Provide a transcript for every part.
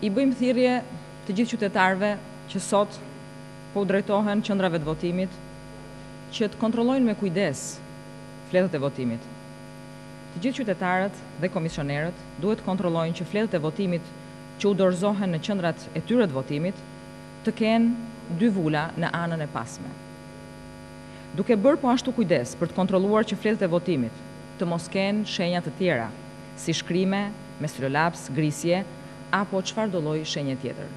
I bëjmë thirrje të gjithë qytetarëve që sot po u drejtohen qendrave të votimit që të kontrollojnë me kujdes fletët e votimit. Të gjithë qytetarët dhe komisionerët duhet të kontrollojnë që fletët e votimit që u dorëzohen në qendrat e tyre të votimit të kenë 2 vula në anën e pasme. Duke bërë po ashtu kujdes për të kontrolluar që fletët e votimit të mos kenë shenja të tjera, si shkrime, mesfilolaps, grisje, apo çfarëdo lloj shenje tjetër.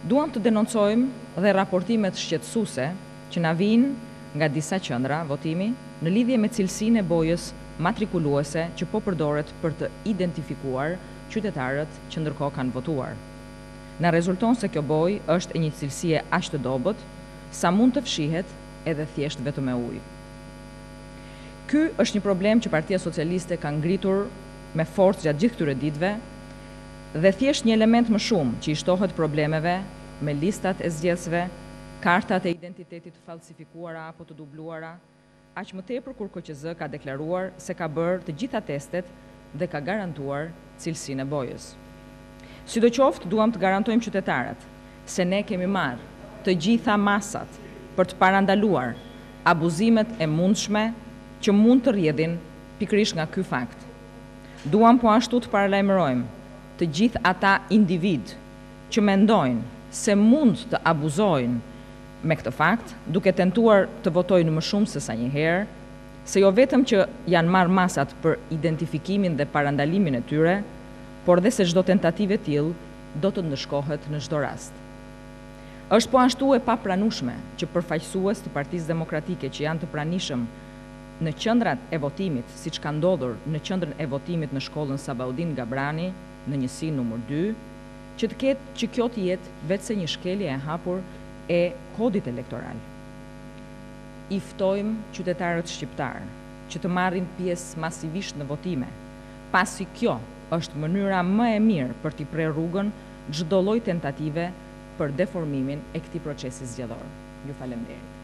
Duam të denoncojmë dhe raportimet shqetësuese që na vijnë nga disa qendra votimi në lidhje me cilësinë e bojës matrikuluese që po përdoret për të identifikuar qytetarët që ndërkohë kanë votuar. Na rezulton se kjo bojë është e një cilësie aq të dobët sa mund të fshihet edhe thjesht vetëm me ujë. Ky është një problem që Partia Socialiste ka ngritur me forcë gjatë gjithë këtyre ditëve dhe thjesht një element më shumë që i shtohet problemeve me listat e zgjedhësve, kartat e identitetit të falsifikuara apo të dubluara, aq më tepër kur KQZ ka deklaruar se ka bërë të gjitha testet dhe ka garantuar cilësinë e bojës. Sidoqoftë, duam të garantojmë qytetarët se ne kemi marrë të gjitha masat për të parandaluar abuzimet e mundshme që mund të rrjedhin pikërisht nga ky fakt. Duam po ashtu të paralajmërojmë të gjithë ata individ që mendojnë se mund të abuzojnë me këtë fakt, duke tentuar të votojnë më shumë se sa një herë, se jo vetëm që janë marrë masat për identifikimin dhe parandalimin e tyre, por dhe se çdo tentativë e tillë do të ndëshkohet në çdo rast. Është po ashtu e papranueshme që përfaqësues të Partisë Demokratike që janë të pranishëm në qendrat e votimit, siç ka ndodhur në qendrën e votimit në shkollën Sabaudin Gabrani, në njësi numër 2, që të ketë që kjo të jetë vetëse një shkelje e hapur e kodit elektoral. I ftojmë qytetarët shqiptar që të marrin pjesë masivisht në votime, pasi kjo është mënyra më e mirë për t'i prerë rrugën çdo lloj tentative për deformimin e këtij procesi zgjedhor. Ju falenderoj.